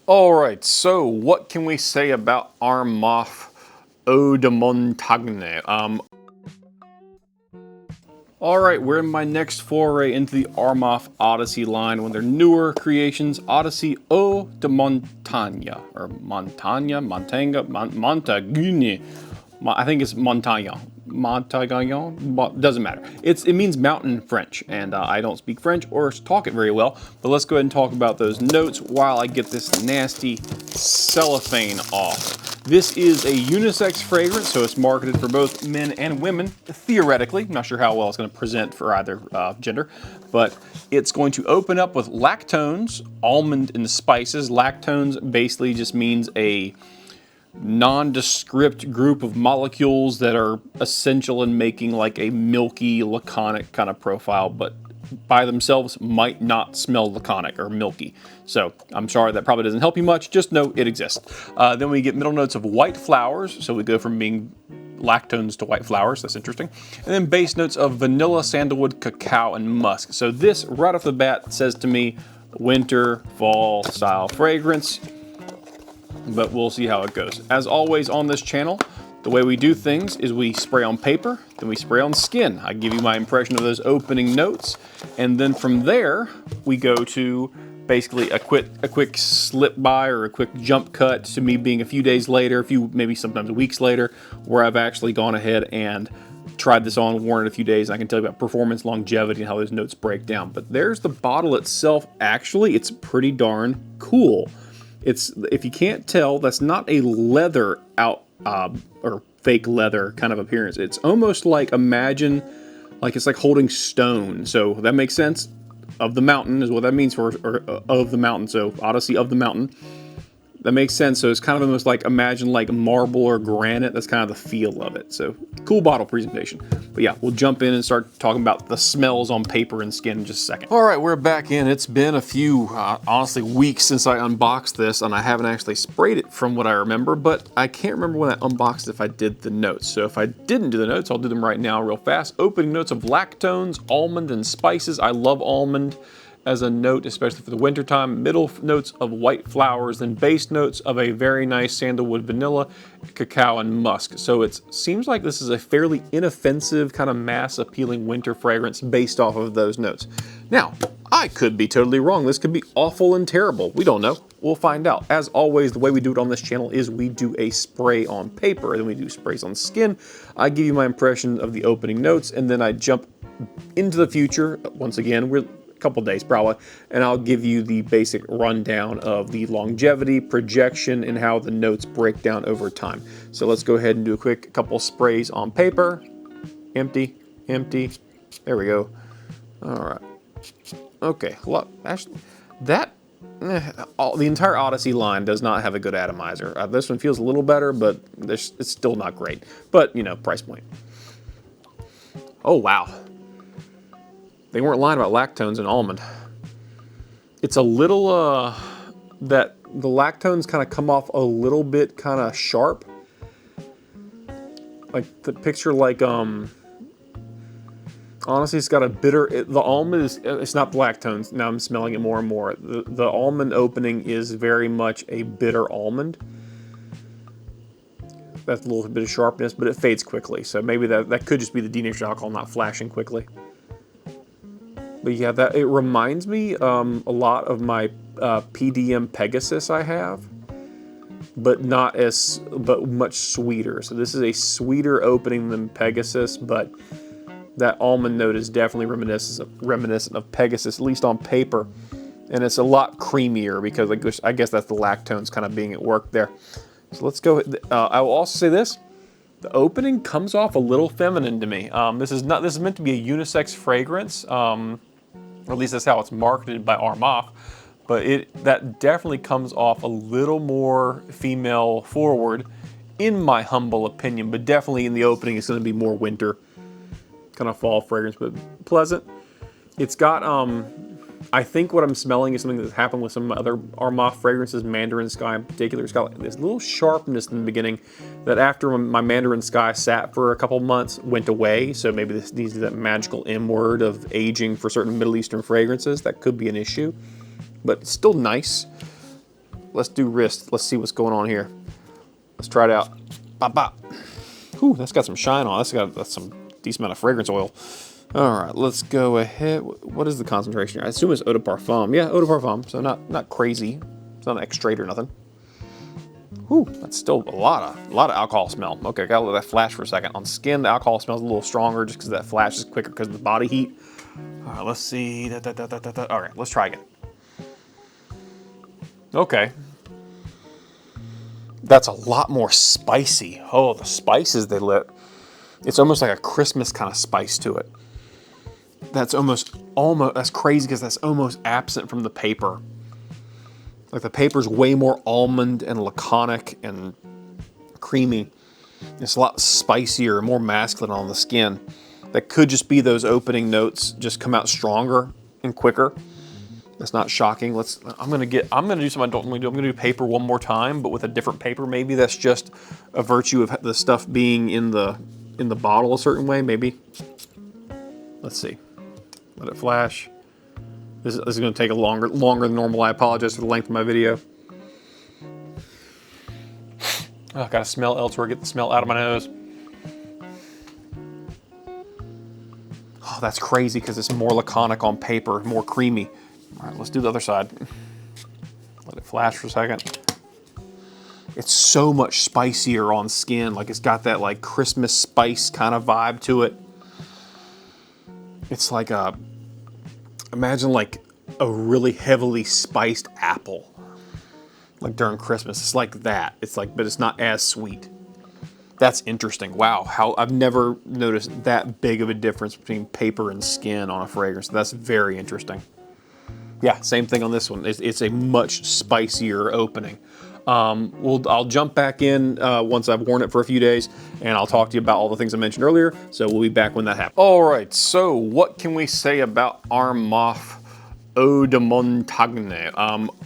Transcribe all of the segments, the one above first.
All right, so what can we say about Armaf Eau de Montagne? All right, we're in my next foray into the Armaf Odyssey line, one of their newer creations, Odyssey Eau de Montagne, or Montagne. I think it's Montagne. Montagne, doesn't matter. It means mountain in French, and I don't speak French or talk it very well. But let's go ahead and talk about those notes while I get this nasty cellophane off. This is a unisex fragrance, so it's marketed for both men and women, theoretically. I'm not sure how well it's going to present for either gender, but it's going to open up with lactones, almond, and spices. Lactones basically just means a nondescript group of molecules that are essential in making like a milky, laconic kind of profile, but by themselves might not smell laconic or milky. So I'm sorry, that probably doesn't help you much. Just know it exists. Then we get middle notes of white flowers. So we go from being lactones to white flowers. That's interesting. And then base notes of vanilla, sandalwood, cacao, and musk. So this right off the bat says to me winter, fall style fragrance, but we'll see how it goes. As always on this channel, the way we do things is we spray on paper, then we spray on skin. I give you my impression of those opening notes, and then from there, we go to basically a quick slip by or a quick jump cut to me being a few days later, maybe sometimes weeks later, where I've actually gone ahead and tried this on, worn it a few days, and I can tell you about performance, longevity, and how those notes break down. But there's the bottle itself. Actually, it's pretty darn cool. If you can't tell, that's not a leather or fake leather kind of appearance. It's almost like, imagine, like it's like holding stone. So that makes sense. Of the mountain is what that means for, or of the mountain. So Odyssey of the mountain. That makes sense. So it's kind of almost like, imagine like marble or granite. That's kind of the feel of it. So cool bottle presentation. But yeah, we'll jump in and start talking about the smells on paper and skin in just a second. All right, we're back in. It's been a few, honestly, weeks since I unboxed this, and I haven't actually sprayed it from what I remember, but I can't remember when I unboxed it if I did the notes. So if I didn't do the notes, I'll do them right now real fast. Opening notes of lactones, almond, and spices. I love almond as a note, especially for the winter time. Middle notes of white flowers, then base notes of a very nice sandalwood, vanilla, cacao, and musk. So it seems like this is a fairly inoffensive, kind of mass appealing winter fragrance based off of those notes. Now, I could be totally wrong. This could be awful and terrible. We don't know. We'll find out. As always, the way we do it on this channel is we do a spray on paper, then we do sprays on skin. I give you my impression of the opening notes, and then I jump into the future. Once again, we're couple days probably, and I'll give you the basic rundown of the longevity, projection, and how the notes break down over time. So let's go ahead and do a quick couple sprays on paper. Empty, empty. There we go. All right. Okay. Look, actually, the entire Odyssey line does not have a good atomizer. This one feels a little better, but it's still not great. But, you know, price point. Oh, wow. They weren't lying about lactones and almond. It's a little, that the lactones kind of come off a little bit kind of sharp. Like the picture, like, honestly, it's got a bitter, the almond it's not the lactones. Now I'm smelling it more and more. The almond opening is very much a bitter almond. That's a little bit of sharpness, but it fades quickly. So maybe that could just be the denatured alcohol not flashing quickly. But yeah, it reminds me a lot of my PDM Pegasus I have, but much sweeter. So this is a sweeter opening than Pegasus, but that almond note is definitely reminiscent of Pegasus, at least on paper. And it's a lot creamier because I guess that's the lactones kind of being at work there. So let's go. I will also say this. The opening comes off a little feminine to me. This is meant to be a unisex fragrance. Or at least that's how it's marketed by Armaf, but that definitely comes off a little more female forward, in my humble opinion. But definitely in the opening, it's going to be more winter, kind of fall fragrance, but pleasant. It's got I think what I'm smelling is something that's happened with some other Armaf fragrances, Mandarin Sky in particular. It's got like this little sharpness in the beginning that after my Mandarin Sky sat for a couple months, went away. So maybe this needs that magical M word of aging for certain Middle Eastern fragrances. That could be an issue, but still nice. let's do wrist. Let's see what's going on here. Let's try it out. Bop, bop. Whew, that's got some shine on. That's some decent amount of fragrance oil. All right, let's go ahead. What is the concentration here? I assume it's eau de parfum. Yeah, eau de parfum, so not crazy. It's not an extrait or nothing. Whew, that's still a lot of alcohol smell. Okay, gotta let that flash for a second. On skin, the alcohol smells a little stronger just because that flash is quicker because of the body heat. All right, let's see. All right, let's try again. Okay. That's a lot more spicy. Oh, the spices they lit. It's almost like a Christmas kind of spice to it. That's that's crazy because that's almost absent from the paper. Like the paper's way more almond and laconic and creamy. It's a lot spicier, more masculine on the skin. That could just be those opening notes just come out stronger and quicker. That's not shocking. I'm gonna do something I don't normally do. I'm gonna do paper one more time, but with a different paper. Maybe that's just a virtue of the stuff being in the bottle a certain way. Maybe. Let's see. Let it flash. This is going to take longer than normal. I apologize for the length of my video. Oh, I gotta smell elsewhere. Get the smell out of my nose. Oh, that's crazy because it's more laconic on paper, more creamy. All right, let's do the other side. Let it flash for a second. It's so much spicier on skin. Like it's got that like Christmas spice kind of vibe to it. It's like imagine like a really heavily spiced apple. Like during Christmas, it's like that. It's like, but it's not as sweet. That's interesting. Wow, how I've never noticed that big of a difference between paper and skin on a fragrance. That's very interesting. Yeah, same thing on this one. It's a much spicier opening. I'll jump back in once I've worn it for a few days, and I'll talk to you about all the things I mentioned earlier. So we'll be back when that happens. All right, so what can we say about Armaf Eau de Montagne?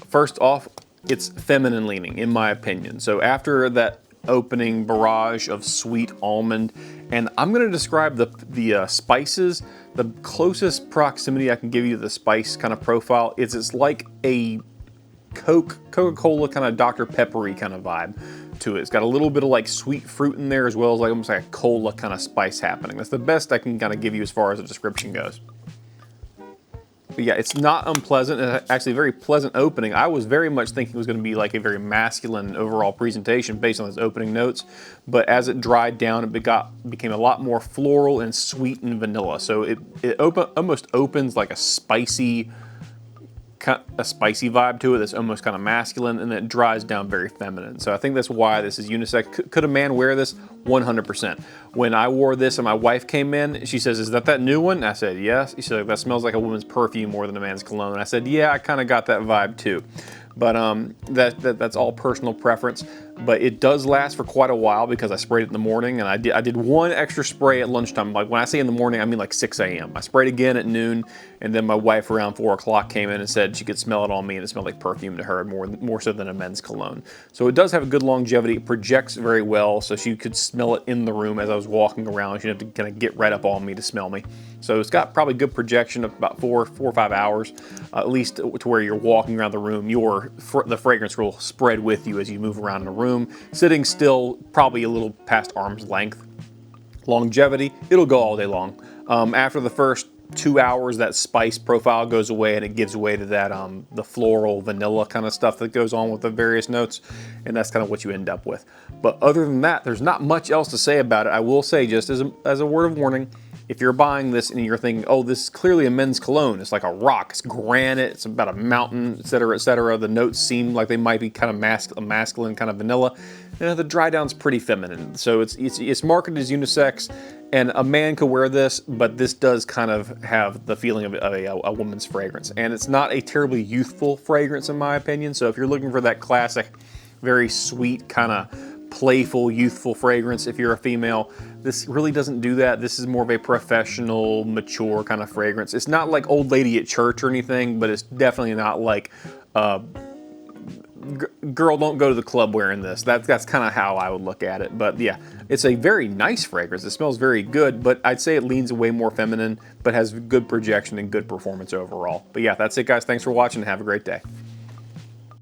First off, it's feminine leaning, in my opinion. So after that opening barrage of sweet almond, and I'm going to describe the spices. The closest proximity I can give you to the spice kind of profile is it's like a Coca-Cola kind of Dr. Peppery kind of vibe to it. It's got a little bit of like sweet fruit in there as well as like almost like a cola kind of spice happening. That's the best I can kind of give you as far as the description goes. But yeah, it's not unpleasant. It's actually a very pleasant opening. I was very much thinking it was going to be like a very masculine overall presentation based on those opening notes. But as it dried down, it became a lot more floral and sweet and vanilla. So it almost opens like a spicy vibe to it that's almost kind of masculine, and then it dries down very feminine. So I think that's why this is unisex. Could a man wear this? 100%. When I wore this and my wife came in, she says, "Is that new one?" I said, "Yes." She said, "That smells like a woman's perfume more than a man's cologne." I said, "Yeah, I kind of got that vibe too." But that's all personal preference. But it does last for quite a while because I sprayed it in the morning, and I did one extra spray at lunchtime. Like when I say in the morning, I mean like 6 a.m. I sprayed again at noon, and then my wife around 4 o'clock came in and said she could smell it on me, and it smelled like perfume to her more so than a men's cologne. So it does have a good longevity. It projects very well, so she could smell it in the room as I was walking around. She didn't have to kind of get right up on me to smell me. So it's got probably good projection of about 4 or 5 hours, at least to where you're walking around the room. The fragrance will spread with you as you move around the room. Sitting still, probably a little past arm's length. Longevity, it'll go all day long. After the first 2 hours, that spice profile goes away and it gives way to that the floral vanilla kind of stuff that goes on with the various notes, and that's kind of what you end up with. But other than that, there's not much else to say about it. I will say, just as a word of warning, if you're buying this and you're thinking, oh, this is clearly a men's cologne, it's like a rock, it's granite, it's about a mountain, etc., etc., the notes seem like they might be kind of masculine, kind of vanilla. The dry down's pretty feminine. So it's marketed as unisex, and a man could wear this, but this does kind of have the feeling of a woman's fragrance. And it's not a terribly youthful fragrance, in my opinion. So if you're looking for that classic, very sweet, kind of playful, youthful fragrance, if you're a female, this really doesn't do that. This is more of a professional, mature kind of fragrance. It's not like old lady at church or anything, but it's definitely not like girl, don't go to the club wearing this. That's kind of how I would look at it. But yeah, it's a very nice fragrance. It smells very good, but I'd say it leans way more feminine, but has good projection and good performance overall. But yeah, that's it, guys. Thanks for watching. Have a great day.